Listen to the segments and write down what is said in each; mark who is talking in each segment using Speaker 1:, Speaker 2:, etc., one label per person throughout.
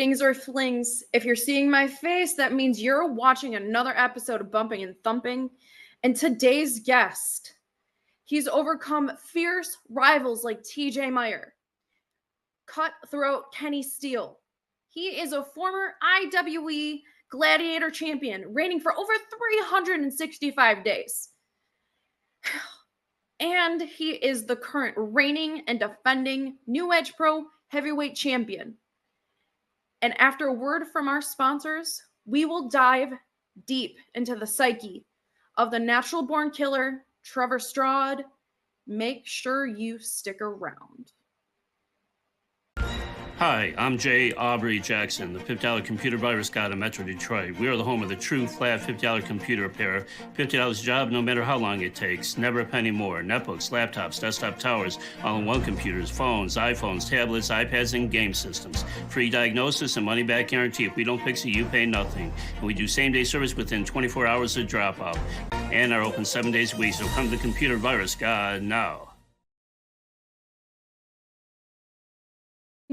Speaker 1: Ings or flings, if you're seeing my face, that means you're watching another episode of Bumping and Thumping. And today's guest, he's overcome fierce rivals like TJ Meyer, cutthroat Kenny Steele. He is a former IWE Gladiator champion, reigning for over 365 days. And he is the current reigning and defending New Edge Pro Heavyweight Champion. And after a word from our sponsors, we will dive deep into the psyche of the natural-born killer, Trevor Straud. Make sure you stick around.
Speaker 2: Hi, I'm Jay Aubrey Jackson, the $50 computer virus god of Metro Detroit. We are the home of the true flat $50 computer repair. $50 job no matter how long it takes. Never a penny more. Netbooks, laptops, desktop towers, all-in-one computers, phones, iPhones, tablets, iPads, and game systems. Free diagnosis and money-back guarantee. If we don't fix it, you pay nothing. And we do same-day service within 24 hours of drop-off. And are open 7 days a week, so come to the computer virus god now.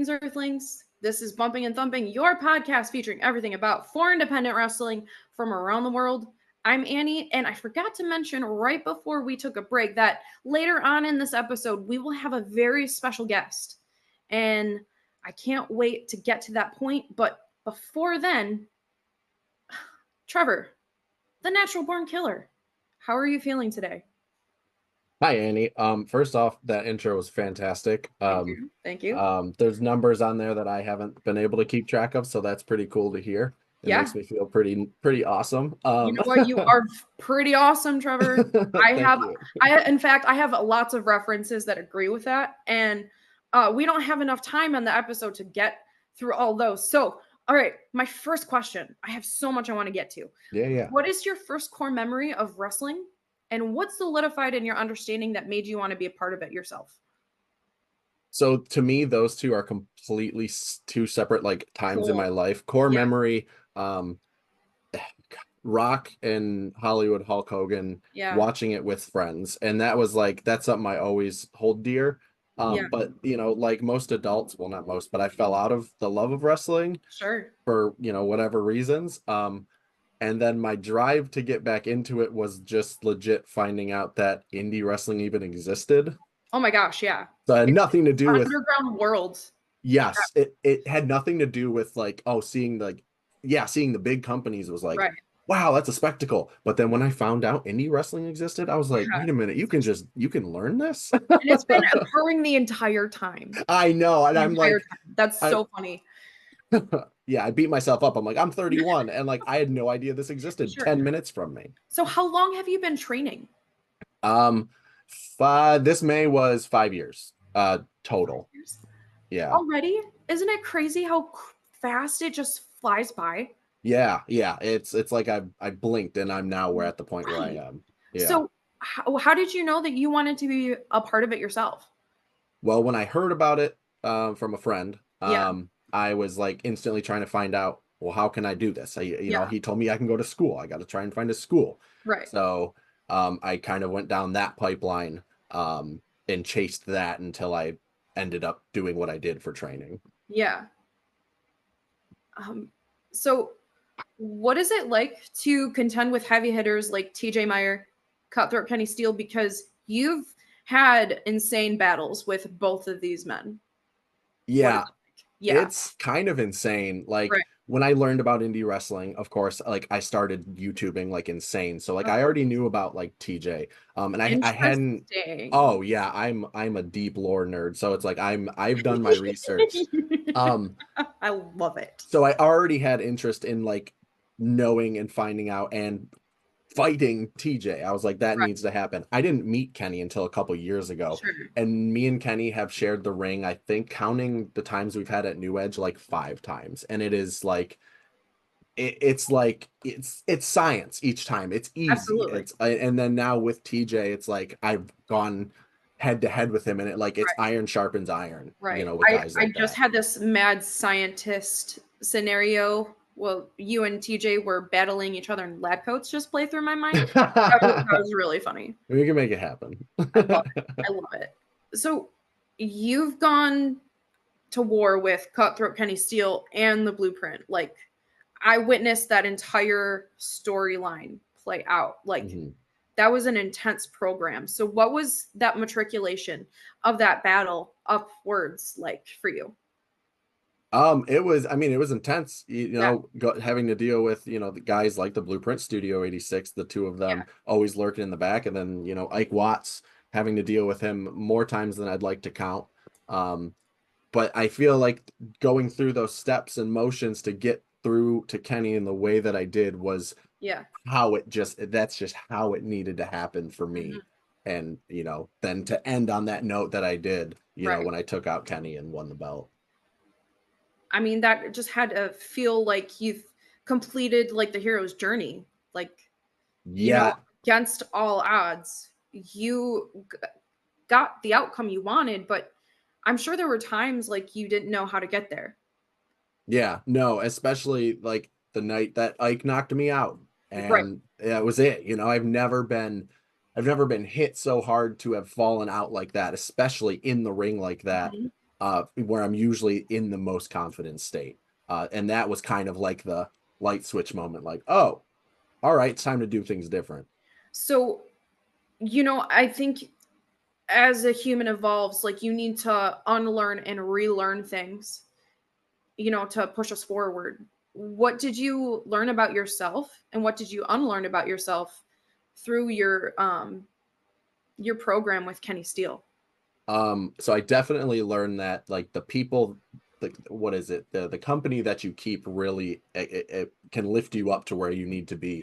Speaker 1: Earthlings, this is Bumping and Thumping, your podcast featuring everything about for independent wrestling from around the world. I'm Annie, and I forgot to mention right before we took a break that later on in this episode, we will have a very special guest. And I can't wait to get to that point. But before then, Trevor, the natural born killer, how are you feeling today?
Speaker 3: Hi, Annie. First off, that intro was fantastic.
Speaker 1: Thank you.
Speaker 3: There's numbers on there that I haven't been able to keep track of, so that's pretty cool to hear. It makes me feel pretty awesome.
Speaker 1: You know what? You are pretty awesome, Trevor. In fact, I have lots of references that agree with that, and we don't have enough time on the episode to get through all those. So, all right, my first question. I have so much I want to get to.
Speaker 3: Yeah.
Speaker 1: What is your first core memory of wrestling? And what solidified in your understanding that made you want to be a part of it yourself?
Speaker 3: So to me, those two are completely two separate times in my life. Core memory, Rock and Hollywood Hulk Hogan, watching it with friends. And that was that's something I always hold dear. But like most adults, well, not most, but I fell out of the love of wrestling for, whatever reasons. And then my drive to get back into it was just legit finding out that indie wrestling even existed.
Speaker 1: Oh my gosh, yeah.
Speaker 3: So it had nothing to do with
Speaker 1: underground world.
Speaker 3: Yes, it had nothing to do with seeing the big companies was wow, that's a spectacle. But then when I found out indie wrestling existed, I was like, wait a minute, you can learn this?
Speaker 1: And it's been occurring the entire time.
Speaker 3: I know, and I'm like,
Speaker 1: that's so funny.
Speaker 3: Yeah, I beat myself up. I'm like, I'm 31, and I had no idea this existed 10 minutes from me.
Speaker 1: So how long have you been training?
Speaker 3: This May was 5 years total. 5 years? Yeah.
Speaker 1: Already? Isn't it crazy how fast it just flies by?
Speaker 3: Yeah. It's like I blinked and I'm now at the point where I am. Yeah.
Speaker 1: So how did you know that you wanted to be a part of it yourself?
Speaker 3: Well, when I heard about it from a friend, I was instantly trying to find out, well, how can I do this? You know, he told me I can go to school. I got to try and find a school.
Speaker 1: Right.
Speaker 3: So I kind of went down that pipeline and chased that until I ended up doing what I did for training.
Speaker 1: Yeah. So what is it like to contend with heavy hitters like TJ Meyer, Cutthroat Kenny Steele? Because you've had insane battles with both of these men.
Speaker 3: Yeah. It's kind of insane. When I learned about indie wrestling, of course, I started YouTubing insane. So I already knew about TJ. And I hadn't. Oh yeah, I'm a deep lore nerd. So it's I've done my research.
Speaker 1: I love it.
Speaker 3: So I already had interest in knowing and finding out and fighting TJ. I was like, that needs to happen. I didn't meet Kenny until a couple years ago. And me and Kenny have shared the ring, I think, counting the times we've had at New Edge, 5 times. And it is it's science each time. It's easy.
Speaker 1: Absolutely.
Speaker 3: And then now with TJ, it's I've gone head to head with him, and it's iron sharpens iron.
Speaker 1: Right.
Speaker 3: With guys
Speaker 1: I just had this mad scientist scenario. Well, you and TJ were battling each other in lab coats. Just play through my mind. That was really funny.
Speaker 3: We can make it happen.
Speaker 1: I love it. So you've gone to war with Cutthroat Kenny Steele and the Blueprint. Like, I witnessed that entire storyline play out. Like, that was an intense program. So what was that matriculation of that battle upwards like for you?
Speaker 3: It was, I mean, it was intense, you know, having to deal with, you know, the guys like the Blueprint Studio 86, the two of them always lurking in the back. And then, you know, Ike Watts, having to deal with him more times than I'd like to count. But I feel like going through those steps and motions to get through to Kenny in the way that I did was how it that's just how it needed to happen for me. And, you know, then to end on that note that I did, you know, when I took out Kenny and won the belt.
Speaker 1: I mean, that just had to feel like you've completed like the hero's journey. Like, you know, against all odds, you got the outcome you wanted, but I'm sure there were times like you didn't know how to get there.
Speaker 3: Yeah, no, especially like the night that Ike knocked me out. And that was it. You know, I've never been hit so hard to have fallen out like that, especially in the ring like that. Where I'm usually in the most confident state. And that was kind of like the light switch moment, like, oh, all right, it's time to do things different.
Speaker 1: So, you know, I think as a human evolves, like you need to unlearn and relearn things, you know, to push us forward. What did you learn about yourself and what did you unlearn about yourself through your program with Kenny Steele?
Speaker 3: So I definitely learned that like the people, like what is it, the company that you keep really it can lift you up to where you need to be.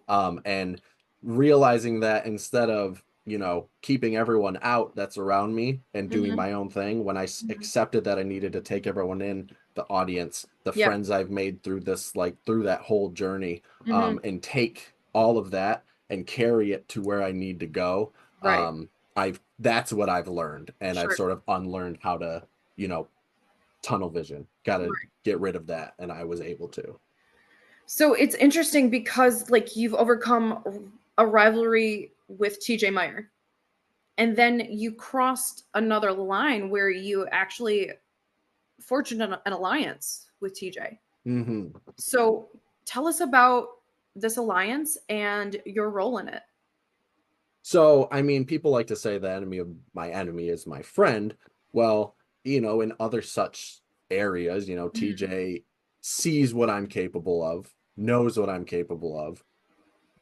Speaker 3: And realizing that instead of, you know, keeping everyone out that's around me and doing my own thing, when I accepted that I needed to take everyone in, the audience, the friends I've made through this, like through that whole journey, and take all of that and carry it to where I need to go. That's what I've learned, and I've sort of unlearned how to, you know, tunnel vision. Got to get rid of that, and I was able to.
Speaker 1: So it's interesting because like you've overcome a rivalry with TJ Meyer, and then you crossed another line where you actually forged an alliance with TJ. So tell us about this alliance and your role in it.
Speaker 3: So, I mean, people like to say the enemy of my enemy is my friend. Well, you know, in other such areas, you know, TJ sees what I'm capable of, knows what I'm capable of,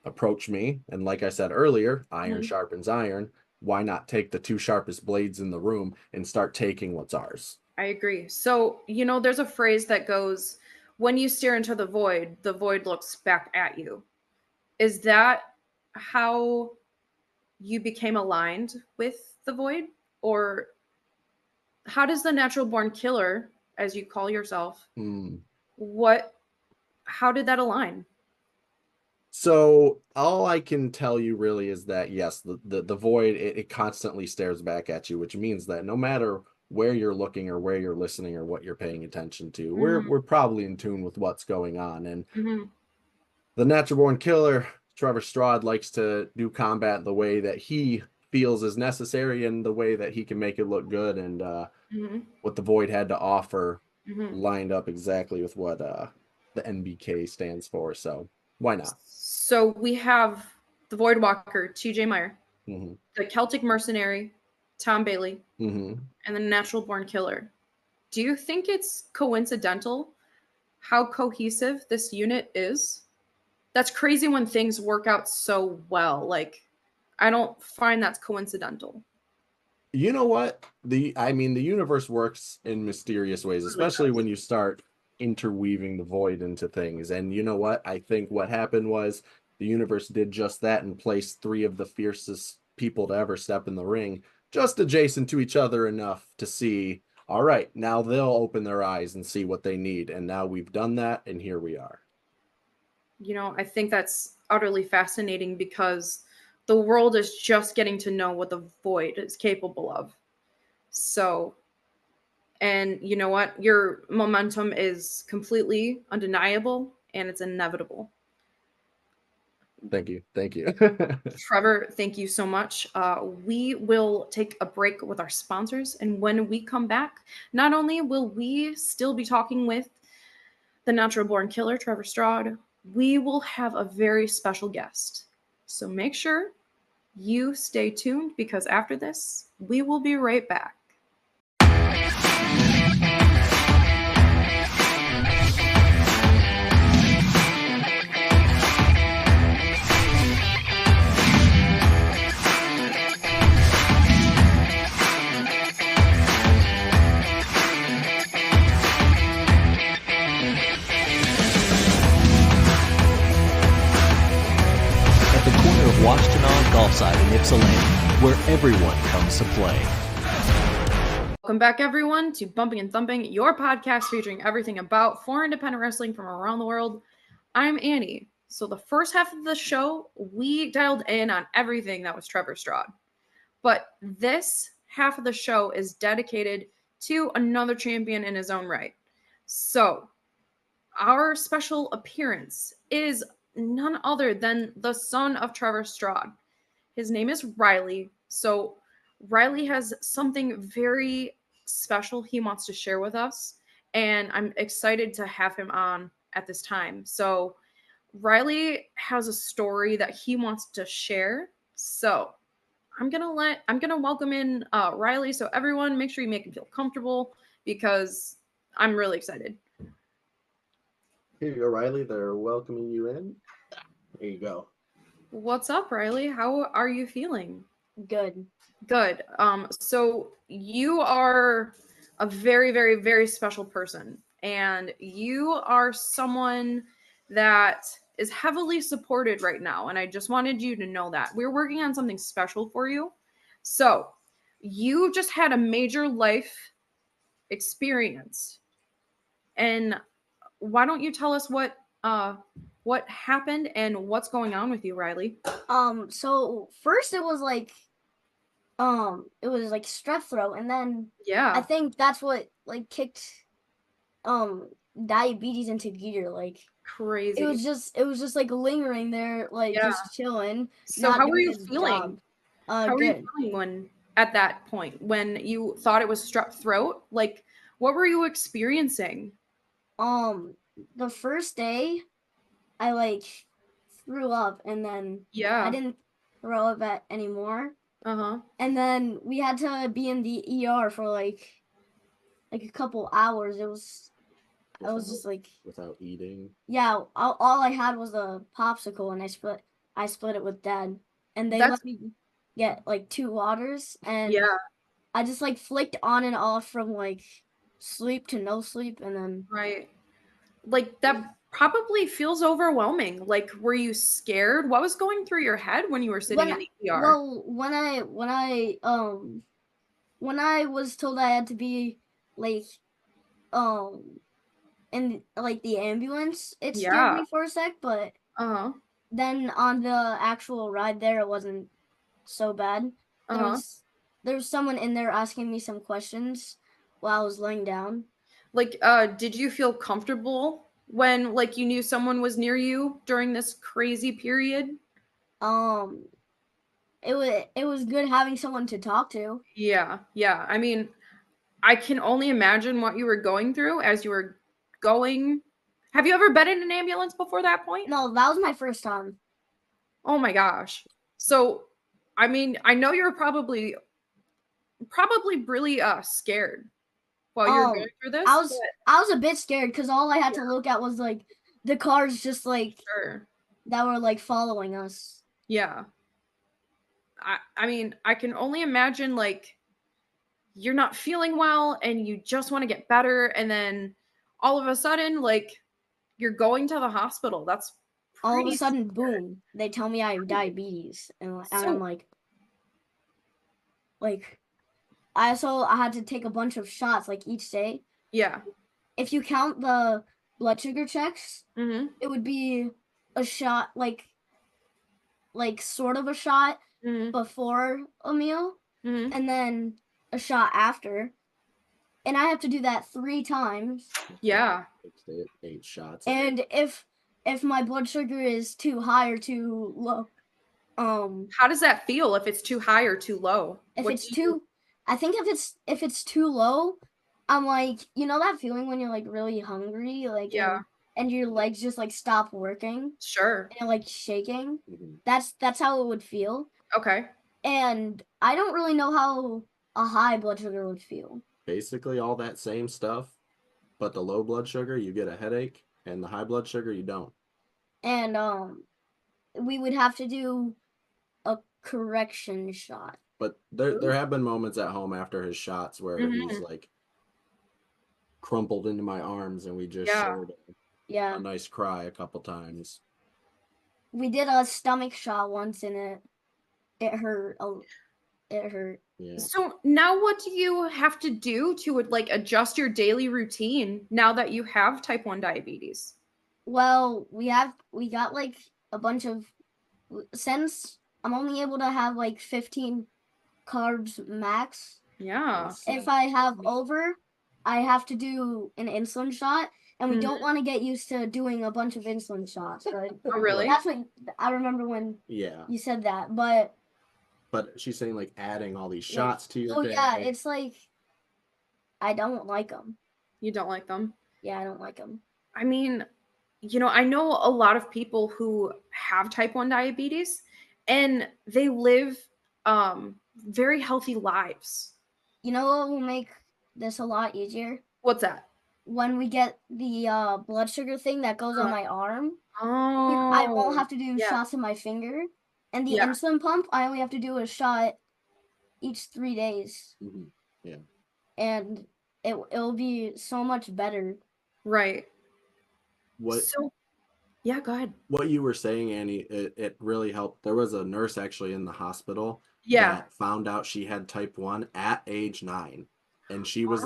Speaker 3: approach me. And like I said earlier, iron sharpens iron. Why not take the two sharpest blades in the room and start taking what's ours?
Speaker 1: I agree. So, you know, there's a phrase that goes, when you stare into the void looks back at you. Is that how you became aligned with the void? Or how does the natural born killer, as you call yourself, how did that align?
Speaker 3: So all I can tell you really is that yes, the void, it constantly stares back at you, which means that no matter where you're looking or where you're listening or what you're paying attention to, we're probably in tune with what's going on. And the natural born killer, Trevor Straud, likes to do combat the way that he feels is necessary and the way that he can make it look good. And what the void had to offer lined up exactly with what the NBK stands for. So why not?
Speaker 1: So we have the Void Walker, TJ Meyer, the Celtic Mercenary, Tom Bailey, and the Natural Born Killer. Do you think it's coincidental how cohesive this unit is? That's crazy when things work out so well. Like, I don't find that's coincidental.
Speaker 3: You know what? I mean, the universe works in mysterious ways, especially when you start interweaving the void into things. And you know what? I think what happened was the universe did just that and placed three of the fiercest people to ever step in the ring just adjacent to each other enough to see, all right, now they'll open their eyes and see what they need. And now we've done that, and here we are.
Speaker 1: You know, I think that's utterly fascinating because the world is just getting to know what the void is capable of. So, and you know what? Your momentum is completely undeniable and it's inevitable.
Speaker 3: Thank you. Thank you.
Speaker 1: Trevor, thank you so much. We will take a break with our sponsors. And when we come back, not only will we still be talking with the natural born killer, Trevor Straud, we will have a very special guest. So make sure you stay tuned because after this, we will be right back.
Speaker 4: Washtenaw Golfside in Ypsilanti, where everyone comes to play.
Speaker 1: Welcome back, everyone, to Bumping and Thumping, your podcast featuring everything about foreign independent wrestling from around the world. I'm Annie. So the first half of the show, we dialed in on everything that was Trevor Straud. But this half of the show is dedicated to another champion in his own right. So our special appearance is none other than the son of Trevor Straud. His name is Rylee. So Rylee has something very special he wants to share with us, and I'm excited to have him on at this time. So Rylee has a story that he wants to share. So I'm gonna welcome in Rylee. So everyone, make sure you make him feel comfortable because I'm really excited.
Speaker 3: Here you go, Rylee. They're welcoming you in. There you go.
Speaker 1: What's up, Rylee? How are you feeling?
Speaker 5: Good.
Speaker 1: Good. So you are a very, very, very special person, and you are someone that is heavily supported right now. And I just wanted you to know that we're working on something special for you. So you just had a major life experience, and why don't you tell us what happened and what's going on with you, Rylee?
Speaker 5: So first it was like strep throat, and then I think that's what like kicked diabetes into gear. Like
Speaker 1: crazy.
Speaker 5: It was just like lingering there, like just chilling.
Speaker 1: So how were you feeling?
Speaker 5: How
Speaker 1: were you feeling when at that point when you thought it was strep throat? Like what were you experiencing?
Speaker 5: The first day I like threw up, and then I didn't throw up anymore. And then we had to be in the ER for like a couple hours. I was just like
Speaker 3: without eating.
Speaker 5: Yeah, all I had was a popsicle, and I split it with Dad, and they let me get like 2 waters, and I just like flicked on and off from like sleep to no sleep, and then
Speaker 1: like that probably feels overwhelming. Like, were you scared? What was going through your head when you were sitting in the ER?
Speaker 5: Well, when I was told I had to be like in like the ambulance, it scared me for a sec, but then on the actual ride there, it wasn't so bad. There was someone in there asking me some questions while I was laying down.
Speaker 1: Like, did you feel comfortable when like you knew someone was near you during this crazy period?
Speaker 5: It was good having someone to talk to.
Speaker 1: Yeah. I mean, I can only imagine what you were going through as you were going. Have you ever been in an ambulance before that point?
Speaker 5: No, that was my first time.
Speaker 1: Oh my gosh. So, I mean, I know you were probably really scared while you were going through this.
Speaker 5: I was a bit scared because all I had to look at was like the cars just like that were like following us.
Speaker 1: Yeah. I mean, I can only imagine like you're not feeling well and you just want to get better, and then all of a sudden like you're going to the hospital. That's
Speaker 5: all of a sudden, boom, they tell me I have diabetes, and I'm like I had to take a bunch of shots like each day.
Speaker 1: Yeah.
Speaker 5: If you count the blood sugar checks, it would be a shot like sort of a shot before a meal, and then a shot after. And I have to do that 3 times.
Speaker 1: Yeah.
Speaker 3: 8 shots.
Speaker 5: And if if my blood sugar is too high or too low.
Speaker 1: How does that feel if it's too high or too low?
Speaker 5: I think if it's too low, I'm like, you know that feeling when you're like really hungry, like and your legs just like stop working.
Speaker 1: Sure.
Speaker 5: And you're like shaking. That's how it would feel.
Speaker 1: Okay.
Speaker 5: And I don't really know how a high blood sugar would feel.
Speaker 3: Basically all that same stuff, but the low blood sugar, you get a headache, and the high blood sugar, you don't.
Speaker 5: And we would have to do a correction shot.
Speaker 3: But there have been moments at home after his shots where he's like crumpled into my arms, and we just shared a nice cry a couple times.
Speaker 5: We did a stomach shot once, and it hurt. It hurt.
Speaker 3: Yeah.
Speaker 1: So now what do you have to do to like adjust your daily routine now that you have type 1 diabetes?
Speaker 5: Well, we got like a bunch of, since I'm only able to have like 15 carbs max.
Speaker 1: Yeah.
Speaker 5: If I have over, I have to do an insulin shot, and we don't want to get used to doing a bunch of insulin shots. Right?
Speaker 1: Oh, really?
Speaker 5: That's what I remember when you said that, but
Speaker 3: she's saying like adding all these shots to your day.
Speaker 5: Yeah, it's like I don't like them.
Speaker 1: You don't like them?
Speaker 5: Yeah, I don't like them.
Speaker 1: I mean, I know a lot of people who have type 1 diabetes, and they live very healthy lives.
Speaker 5: You know what will make this a lot easier?
Speaker 1: What's that?
Speaker 5: When we get the blood sugar thing that goes on my arm,
Speaker 1: oh,
Speaker 5: I won't have to do shots in my finger. And the insulin pump, I only have to do a shot each 3 days.
Speaker 3: Mm-hmm. Yeah.
Speaker 5: And it'll be so much better.
Speaker 1: Right.
Speaker 3: Go
Speaker 1: ahead.
Speaker 3: What you were saying, Annie, it really helped. There was a nurse actually in the hospital that found out she had type 1 at age 9. And she was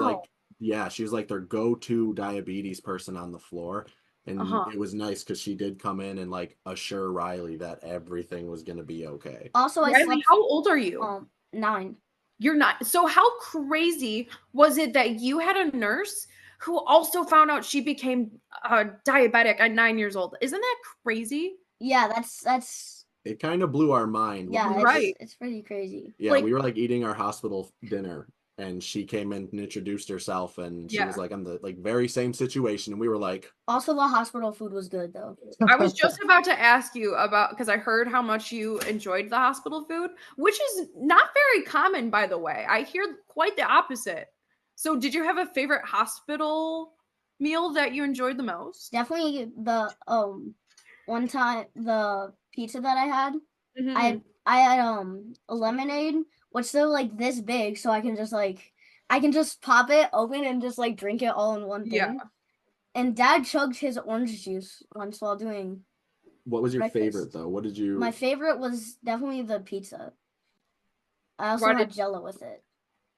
Speaker 3: she was like their go-to diabetes person on the floor. And it was nice because she did come in and like assure Rylee that everything was going to be okay.
Speaker 5: Also,
Speaker 1: Rylee, how old are you?
Speaker 5: 9.
Speaker 1: You're not. So how crazy was it that you had a nurse who also found out she became diabetic at 9 years old? Isn't that crazy?
Speaker 5: Yeah, that's.
Speaker 3: It kind of blew our mind.
Speaker 5: Yeah, right. It's pretty crazy.
Speaker 3: Yeah, we were like eating our hospital dinner, and she came in and introduced herself, and she was like, "I'm the very same situation," and we were like.
Speaker 5: Also, the hospital food was good though.
Speaker 1: I was just about to ask you about, because I heard how much you enjoyed the hospital food, which is not very common, by the way. I hear quite the opposite. So did you have a favorite hospital meal that you enjoyed the most?
Speaker 5: Definitely the one time the pizza that I had. I had a lemonade, which they're like this big, so I can just pop it open and just like drink it all in one thing. Yeah. And Dad chugged his orange juice once while doing.
Speaker 3: What was your favorite though? What did you?
Speaker 5: My favorite was definitely the pizza. I also had Jello with it.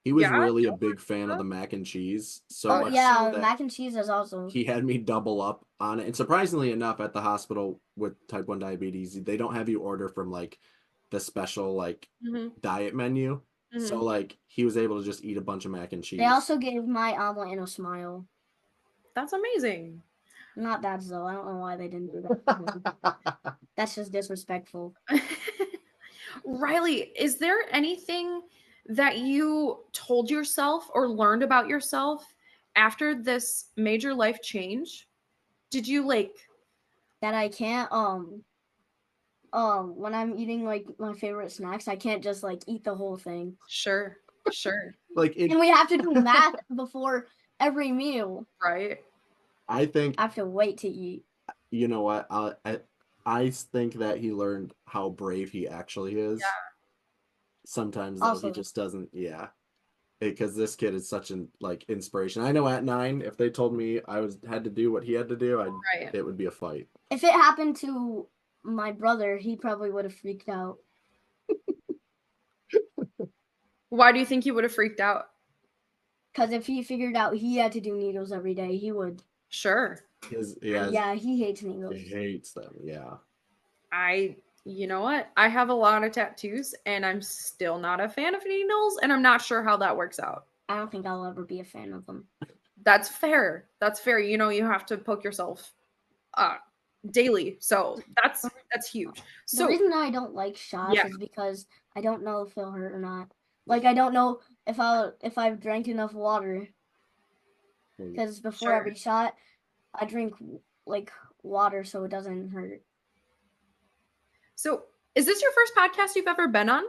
Speaker 3: He was really a big fan of the mac and cheese. So
Speaker 5: mac and cheese is also.
Speaker 3: He had me double up on it. And surprisingly enough, at the hospital with type 1 diabetes, they don't have you order from like the special like diet menu. So like he was able to just eat a bunch of mac and cheese.
Speaker 5: They also gave my omelet in a smile.
Speaker 1: That's amazing.
Speaker 5: Not that though. I don't know why they didn't do that. That's just disrespectful.
Speaker 1: Rylee, is there anything that you told yourself or learned about yourself after this major life change? Did you
Speaker 5: that I can't when I'm eating like my favorite snacks, I can't just like eat the whole thing.
Speaker 1: Sure.
Speaker 5: And we have to do math before every meal.
Speaker 1: Right.
Speaker 3: I think
Speaker 5: I have to wait to eat.
Speaker 3: You know what? I think that he learned how brave he actually is. Yeah. Sometimes though, he just doesn't. Yeah. Because this kid is such an inspiration. I know at 9, if they told me I had to do what he had to do, it would be a fight.
Speaker 5: If it happened to my brother, he probably would have freaked out.
Speaker 1: Why do you think he would have freaked out?
Speaker 5: Because if he figured out he had to do needles every day, he would.
Speaker 1: Sure.
Speaker 5: Yeah, he hates needles.
Speaker 3: He hates them, yeah.
Speaker 1: You know what? I have a lot of tattoos, and I'm still not a fan of needles, and I'm not sure how that works out.
Speaker 5: I don't think I'll ever be a fan of them.
Speaker 1: That's fair. You have to poke yourself daily. So that's huge. So
Speaker 5: the reason I don't like shots is because I don't know if it'll hurt or not. Like I don't know if I've drank enough water. Because before every shot, I drink like water so it doesn't hurt.
Speaker 1: So is this your first podcast you've ever been on?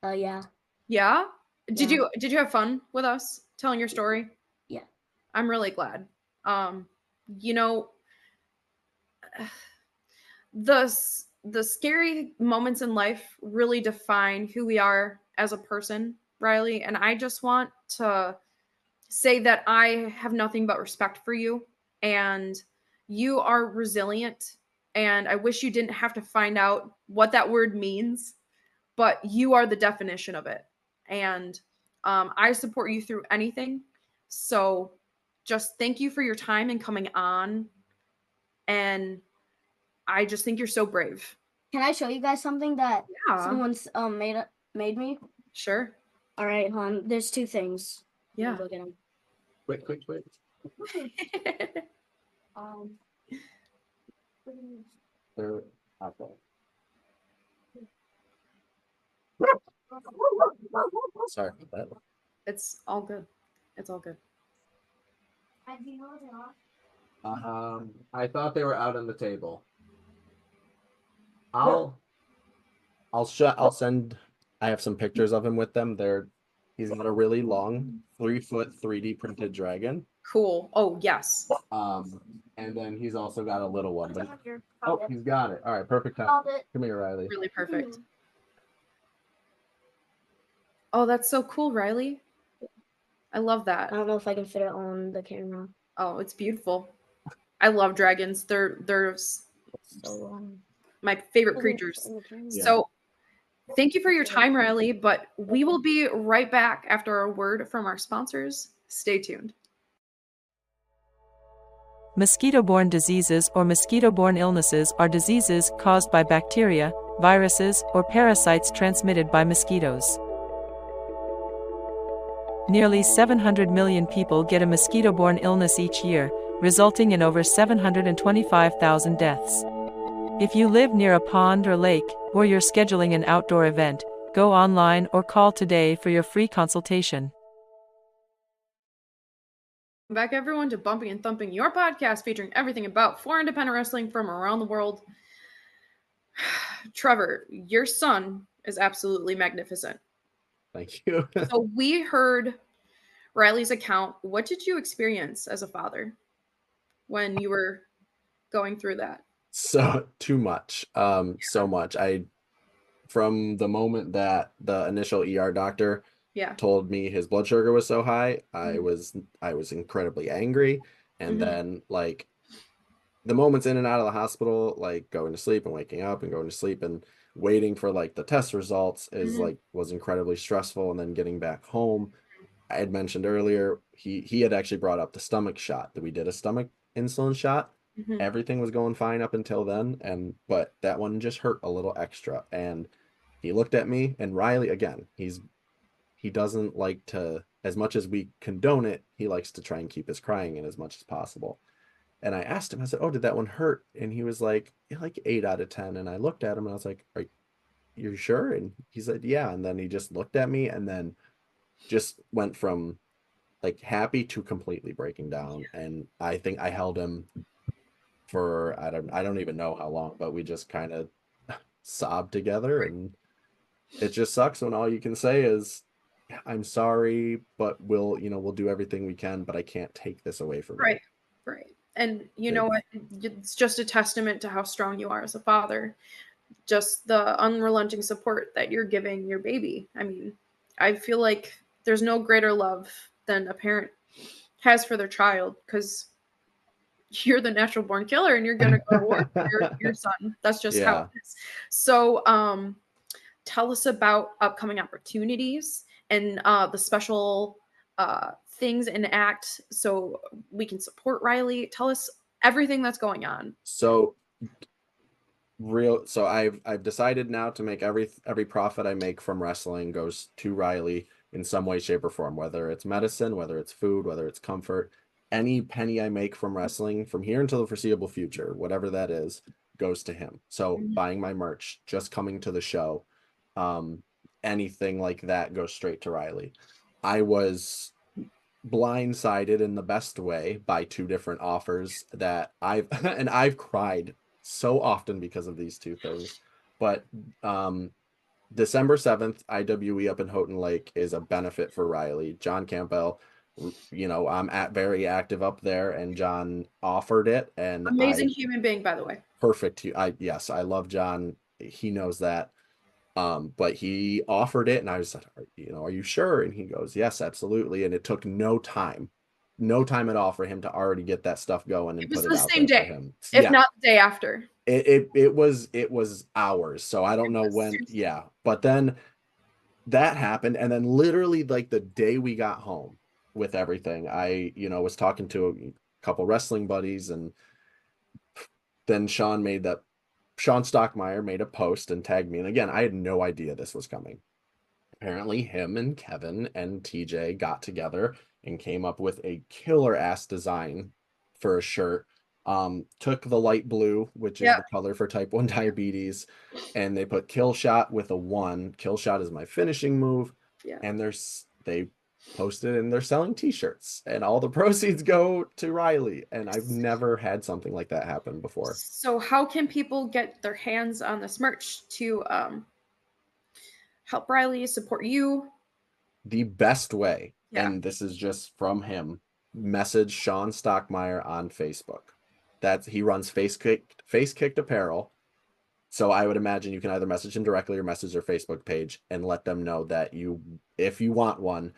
Speaker 5: Yeah.
Speaker 1: Yeah? Did you have fun with us telling your story?
Speaker 5: Yeah.
Speaker 1: I'm really glad. You know, the scary moments in life really define who we are as a person, Rylee, and I just want to say that I have nothing but respect for you, and you are resilient, and I wish you didn't have to find out what that word means, but you are the definition of it. And I support you through anything. So just thank you for your time and coming on. And I just think you're so brave.
Speaker 5: Can I show you guys something that someone's made me?
Speaker 1: Sure.
Speaker 5: All right, hon. There's two things.
Speaker 1: Yeah.
Speaker 5: Look at them.
Speaker 3: Quick. They're out there. Sorry about that.
Speaker 1: It's all good. It's all good.
Speaker 3: I thought they were out on the table. I'll send. I have some pictures of him with them. He's got a really long 3-foot 3D printed dragon.
Speaker 1: Cool. Oh yes.
Speaker 3: And then he's also got a little one. But he's got it. All right, perfect time. Come here, Rylee.
Speaker 1: Really perfect. Oh, that's so cool, Rylee. I love that.
Speaker 5: I don't know if I can fit it on the camera.
Speaker 1: Oh, it's beautiful. I love dragons. They're my favorite creatures. Yeah. So thank you for your time, Rylee, but we will be right back after a word from our sponsors. Stay tuned.
Speaker 6: Mosquito-borne diseases or mosquito-borne illnesses are diseases caused by bacteria, viruses, or parasites transmitted by mosquitoes. Nearly 700 million people get a mosquito-borne illness each year, resulting in over 725,000 deaths. If you live near a pond or lake, or you're scheduling an outdoor event, go online or call today for your free consultation.
Speaker 1: Welcome back, everyone, to Bumping and Thumping, your podcast featuring everything about foreign independent wrestling from around the world. Trevor, your son is absolutely magnificent.
Speaker 3: Thank you.
Speaker 1: So we heard Rylee's account. What did you experience as a father when you were going through that?
Speaker 3: So too much. So much. From the moment that the initial ER doctor told me his blood sugar was so high, I was incredibly angry. And then like the moments in and out of the hospital, like going to sleep and waking up and going to sleep and waiting for like the test results was incredibly stressful. And then getting back home, I had mentioned earlier, he had actually brought up the stomach shot, that we did a stomach insulin shot. Everything was going fine up until then, but that one just hurt a little extra. And he looked at me, and Rylee, again, he doesn't like to, as much as we condone it, he likes to try and keep his crying in as much as possible. And I asked him, I said, "Oh, did that one hurt?" And he was like 8 out of 10. And I looked at him and I was like, "Are you sure?" And he said, "Yeah." And then he just looked at me and then just went from like happy to completely breaking down. And I think I held him for I don't even know how long, but we just kind of sobbed together. And it just sucks when all you can say is, "I'm sorry, but we'll do everything we can, but I can't take this away from you."
Speaker 1: Right. And you know what? It's just a testament to how strong you are as a father. Just the unrelenting support that you're giving your baby. I mean, I feel like there's no greater love than a parent has for their child, because you're the natural born killer and you're going to go to war for your son. That's just how it is. So tell us about upcoming opportunities and the special things in ACT so we can support Rylee. Tell us everything that's going on.
Speaker 3: So I've decided now to make every profit I make from wrestling goes to Rylee in some way, shape, or form, whether it's medicine, whether it's food, whether it's comfort. any penny I make from wrestling from here until the foreseeable future, whatever that is, goes to him. So buying my merch, just coming to the show, anything like that goes straight to Rylee. I was blindsided in the best way by 2 different offers that I've cried so often because of these 2 things. But December 7th, IWE up in Houghton Lake is a benefit for Rylee. John Campbell, I'm very active up there, and John offered it. And
Speaker 1: amazing human being, by the way.
Speaker 3: Perfect. Yes, I love John. He knows that. But he offered it, and I was like, are you sure? And he goes, yes, absolutely. And it took no time at all for him to already get that stuff going and put it out there. It was the same day,
Speaker 1: if not the day after.
Speaker 3: It was hours. So I don't know when. Yeah. But then that happened. And then literally like the day we got home with everything, I, was talking to a couple wrestling buddies, and then Sean Stockmeyer made a post and tagged me. And again, I had no idea this was coming. Apparently him and Kevin and TJ got together and came up with a killer ass design for a shirt. Took the light blue, which is the color for type 1 diabetes, and they put kill shot with a 1. Kill shot is my finishing move. Yeah. And they posted, and they're selling t-shirts, and all the proceeds go to Rylee. And I've never had something like that happen before.
Speaker 1: So how can people get their hands on this merch to help Rylee, support you?
Speaker 3: The best way, and this is just from him, message Sean Stockmeyer on Facebook. He runs Face Kicked Apparel. So I would imagine you can either message him directly or message their Facebook page and let them know that if you want one,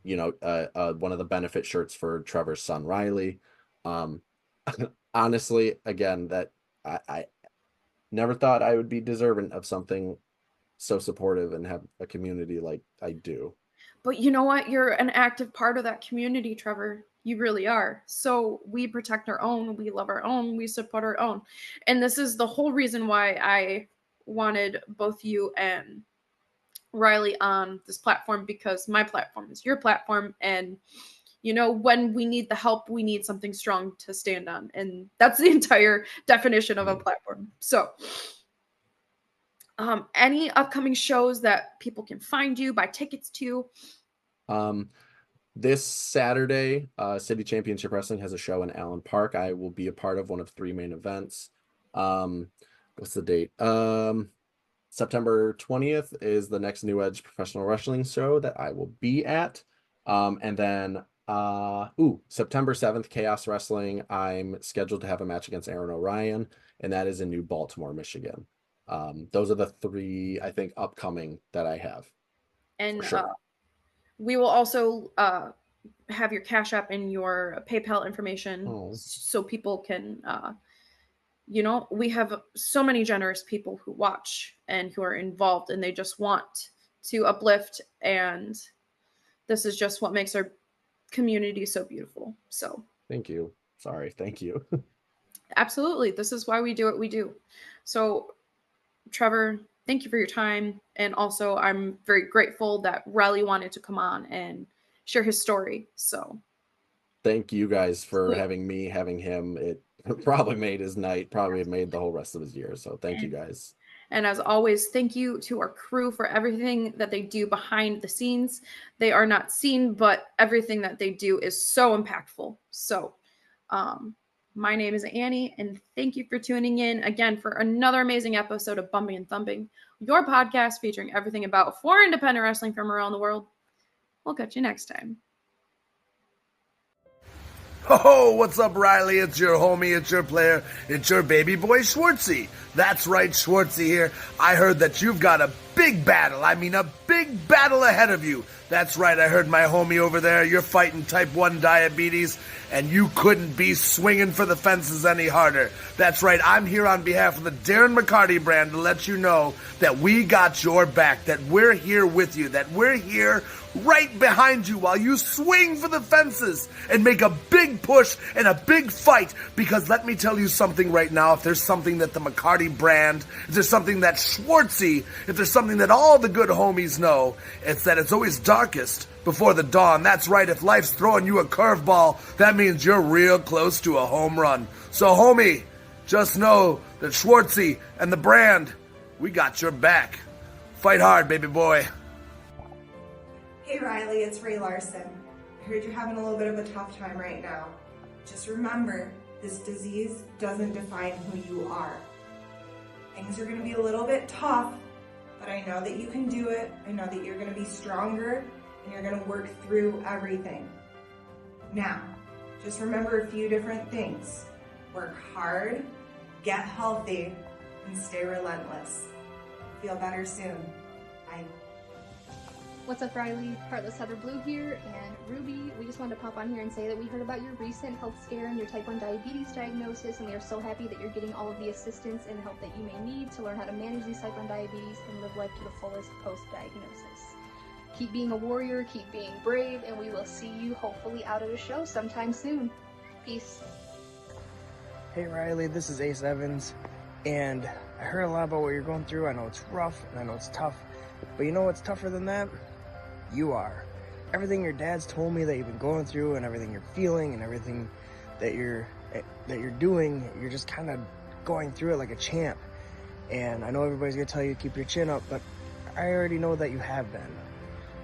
Speaker 3: one of the benefit shirts for Trevor's son, Rylee. Honestly, again, that I never thought I would be deserving of something so supportive and have a community like I do.
Speaker 1: But you know what? You're an active part of that community, Trevor. You really are. So we protect our own, we love our own, we support our own. And this is the whole reason why I wanted both you and Rylee on this platform, because my platform is your platform. And, when we need the help, we need something strong to stand on. And that's the entire definition of a platform. So any upcoming shows that people can find you, buy tickets to?
Speaker 3: This Saturday, City Championship Wrestling has a show in Allen Park. I will be a part of one of 3 main events. What's the date? September 20th is the next New Edge professional wrestling show that I will be at. And then, September 7th, Chaos Wrestling. I'm scheduled to have a match against Aaron O'Ryan, and that is in New Baltimore, Michigan. Those are the 3, I think, upcoming that I have.
Speaker 1: And sure. We will also have your Cash App and your PayPal information so people can, we have so many generous people who watch and who are involved, and they just want to uplift. And this is just what makes our community so beautiful. So
Speaker 3: thank you. Thank you.
Speaker 1: Absolutely. This is why we do what we do. So Trevor, thank you for your time. And also, I'm very grateful that Rylee wanted to come on and share his story. So
Speaker 3: thank you guys for having him. It probably made his night, probably made the whole rest of his year. So thank you guys.
Speaker 1: And as always, thank you to our crew for everything that they do behind the scenes. They are not seen, but everything that they do is so impactful. So my name is Annie, and thank you for tuning in again for another amazing episode of Bumping and Thumping, your podcast featuring everything about foreign independent wrestling from around the world. We'll catch you next time.
Speaker 7: Oh, what's up, Rylee? It's your homie, it's your player, it's your baby boy, Schwartzy. That's right, Schwartzy here. I heard that you've got a big battle. I mean, a big battle ahead of you. That's right, I heard my homie over there. You're fighting type 1 diabetes, and you couldn't be swinging for the fences any harder. That's right, I'm here on behalf of the Darren McCarty brand to let you know that we got your back, that we're here with you, that we're here right behind you while you swing for the fences and make a big push and a big fight. Because let me tell you something right now, if there's something that the McCarty brand, if there's something that Schwartzy, if there's something that all the good homies know, it's that it's always darkest before the dawn. That's right, if life's throwing you a curveball, that means you're real close to a home run. So homie, just know that Schwartzy and the brand, we got your back. Fight hard, baby boy.
Speaker 8: Hey Rylee, it's Ray Larson. I heard you're having a little bit of a tough time right now. Just remember, this disease doesn't define who you are. Things are gonna be a little bit tough, but I know that you can do it. I know that you're gonna be stronger and you're gonna work through everything. Now, just remember a few different things. Work hard, get healthy, and stay relentless. Feel better soon. Bye.
Speaker 9: What's up, Rylee? Heartless Heather Blue here, and Ruby, we just wanted to pop on here and say that we heard about your recent health scare and your type 1 diabetes diagnosis, and we are so happy that you're getting all of the assistance and help that you may need to learn how to manage these type 1 diabetes and live life to the fullest post-diagnosis. Keep being a warrior, keep being brave, and we will see you hopefully out at a show sometime soon. Peace.
Speaker 10: Hey Rylee, this is Ace Evans, and I heard a lot about what you're going through. I know it's rough, and I know it's tough, but you know what's tougher than that? You are. Everything your dad's told me that you've been going through, and everything you're feeling, and everything that you're doing, you're just kind of going through it like a champ. And I know everybody's gonna tell you to keep your chin up, but I already know that you have been.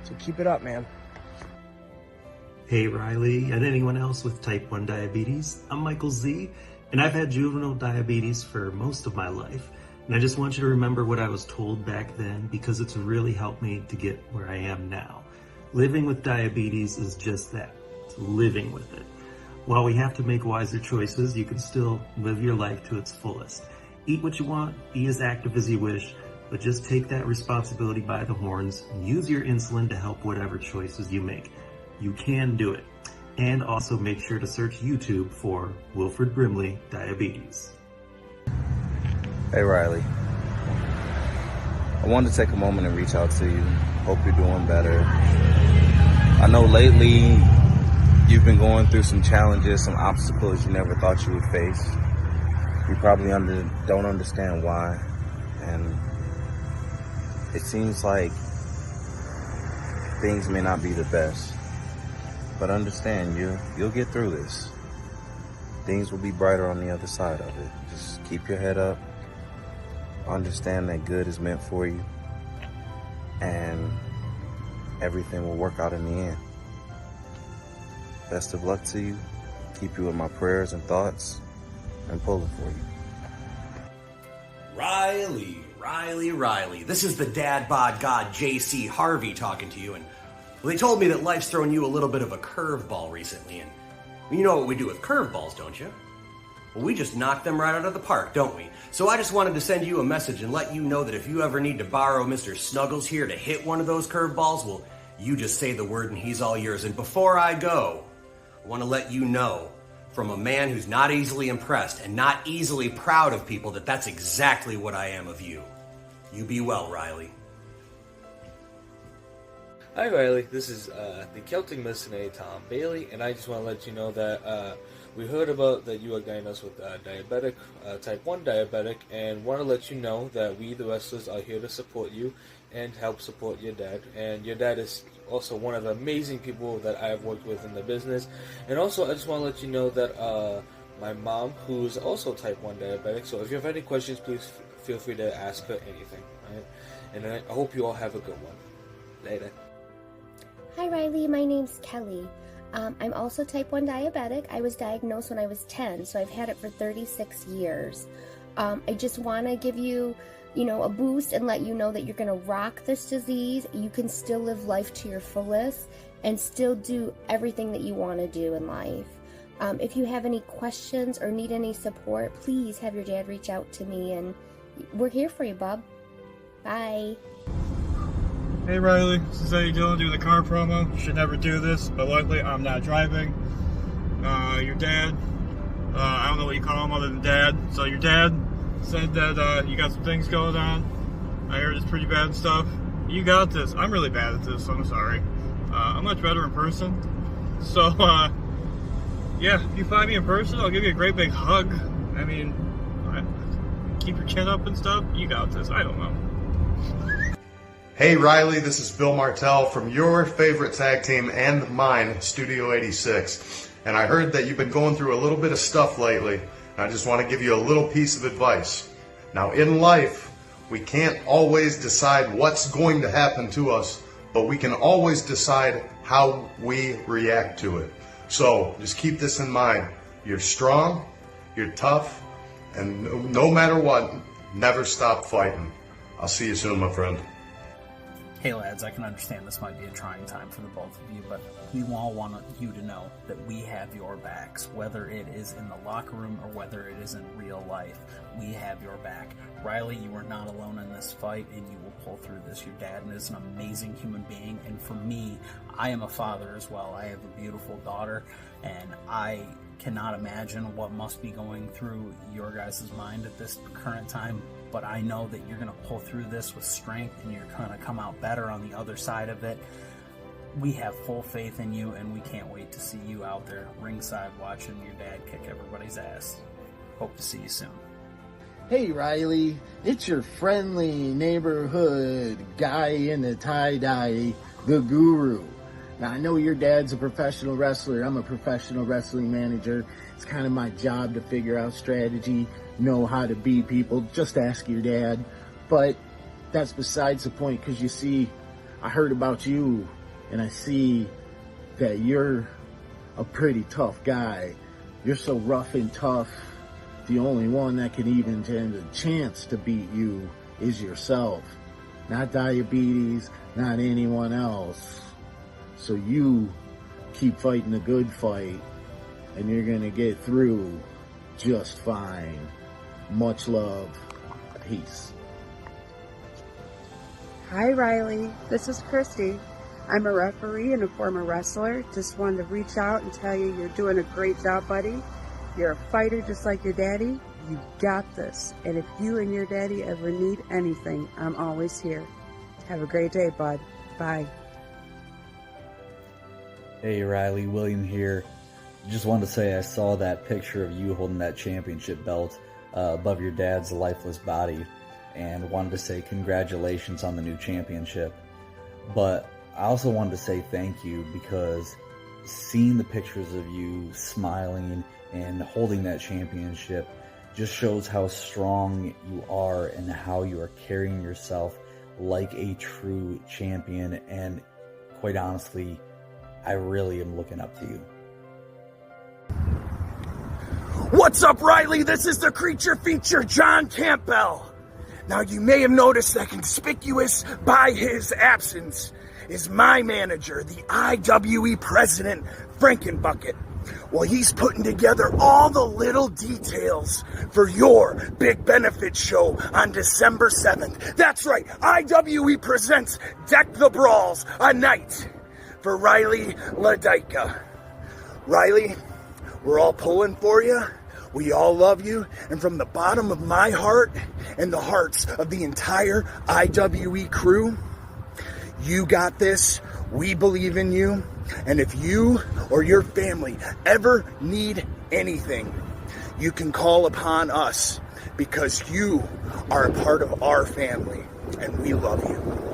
Speaker 10: So keep it up, man.
Speaker 11: Hey Rylee, and anyone else with type 1 diabetes, I'm Michael Z, and I've had juvenile diabetes for most of my life. And I just want you to remember what I was told back then, because it's really helped me to get where I am now. Living with diabetes is just that. It's living with it. While we have to make wiser choices, you can still live your life to its fullest. Eat what you want, be as active as you wish, but just take that responsibility by the horns and use your insulin to help whatever choices you make. You can do it. And also make sure to search YouTube for Wilfred Brimley Diabetes.
Speaker 12: Hey Rylee, I wanted to take a moment and reach out to you. Hope you're doing better. I know lately you've been going through some challenges, some obstacles you never thought you would face. You probably don't understand why, and it seems like things may not be the best. But understand, you'll get through this. Things will be brighter on the other side of it. Just keep your head up. Understand that good is meant for you, and everything will work out in the end. Best of luck to you. Keep you in my prayers and thoughts, and pulling for you.
Speaker 13: Rylee. This is the dad bod god JC Harvey talking to you, and they told me that life's thrown you a little bit of a curveball recently, and you know what we do with curveballs, don't you? Well, we just knock them right out of the park, don't we? So I just wanted to send you a message and let you know that if you ever need to borrow Mr. Snuggles here to hit one of those curveballs, well, you just say the word and he's all yours. And before I go, I want to let you know from a man who's not easily impressed and not easily proud of people that that's exactly what I am of you. You be well, Rylee.
Speaker 14: Hi Rylee, this is the Celtic mercenary Tom Bailey, and I just want to let you know that we heard about that you are diagnosed with diabetic, type 1 diabetic, and want to let you know that we, the wrestlers, are here to support you and help support your dad. And your dad is also one of the amazing people that I have worked with in the business. And also, I just want to let you know that my mom, who is also type 1 diabetic, so if you have any questions, please feel free to ask her anything. Right? And I hope you all have a good one. Later.
Speaker 15: Hi Rylee, my name's Kelly. I'm also type 1 diabetic. I was diagnosed when I was 10, so I've had it for 36 years. I just want to give you, a boost and let you know that you're going to rock this disease. You can still live life to your fullest and still do everything that you want to do in life. If you have any questions or need any support, please have your dad reach out to me, and we're here for you, bub. Bye.
Speaker 16: Hey Rylee, this is how you doing? Doing the car promo. You should never do this, but luckily I'm not driving. Your dad, I don't know what you call him other than dad. So your dad said that you got some things going on. I heard it's pretty bad and stuff. You got this. I'm really bad at this, so I'm sorry. I'm much better in person. So, yeah, if you find me in person, I'll give you a great big hug. I mean, keep your chin up and stuff. You got this. I don't know.
Speaker 17: Hey Rylee, this is Bill Martell from your favorite tag team and mine, Studio 86. And I heard that you've been going through a little bit of stuff lately. And I just want to give you a little piece of advice. Now in life, we can't always decide what's going to happen to us, but we can always decide how we react to it. So just keep this in mind. You're strong, you're tough, and no matter what, never stop fighting. I'll see you soon, my friend.
Speaker 18: Hey lads, I can understand this might be a trying time for the both of you, but we all want you to know that we have your backs, whether it is in the locker room or whether it is in real life. We have your back. Rylee, you are not alone in this fight, and you will pull through this. Your dad is an amazing human being, and for me, I am a father as well. I have a beautiful daughter, and I cannot imagine what must be going through your guys' mind at this current time. But I know that you're going to pull through this with strength, and you're going to come out better on the other side of it. We have full faith in you, and we can't wait to see you out there ringside watching your dad kick everybody's ass. Hope to see you soon.
Speaker 19: Hey Rylee, it's your friendly neighborhood guy in the tie-dye, the Guru. Now I know your dad's a professional wrestler. I'm a professional wrestling manager. It's kind of my job to figure out strategy, know how to beat people. Just ask your dad. But that's besides the point, because you see, I heard about you and I see that you're a pretty tough guy. You're so rough and tough. The only one that can even stand a chance to beat you is yourself. Not diabetes, not anyone else. So you keep fighting the good fight, and you're going to get through just fine. Much love. Peace.
Speaker 20: Hi Rylee, this is Christy. I'm a referee and a former wrestler. Just wanted to reach out and tell you you're doing a great job, buddy. You're a fighter just like your daddy. You got this. And if you and your daddy ever need anything, I'm always here. Have a great day, bud. Bye.
Speaker 21: Hey Rylee, William here. Just wanted to say I saw that picture of you holding that championship belt above your dad's lifeless body, and wanted to say congratulations on the new championship. But I also wanted to say thank you, because seeing the pictures of you smiling and holding that championship just shows how strong you are and how you are carrying yourself like a true champion. And quite honestly, I really am looking up to you.
Speaker 7: What's up, Rylee? This is the creature feature, John Campbell. Now, you may have noticed that conspicuous by his absence is my manager, the IWE president, Frankenbucket. Well, he's putting together all the little details for your big benefit show on December 7th. That's right, IWE presents Deck the Brawls, a night for Rylee Ladika. Rylee, we're all pulling for you. We all love you. And from the bottom of my heart and the hearts of the entire IWE crew, you got this. We believe in you. And if you or your family ever need anything, you can call upon us, because you are a part of our family and we love you.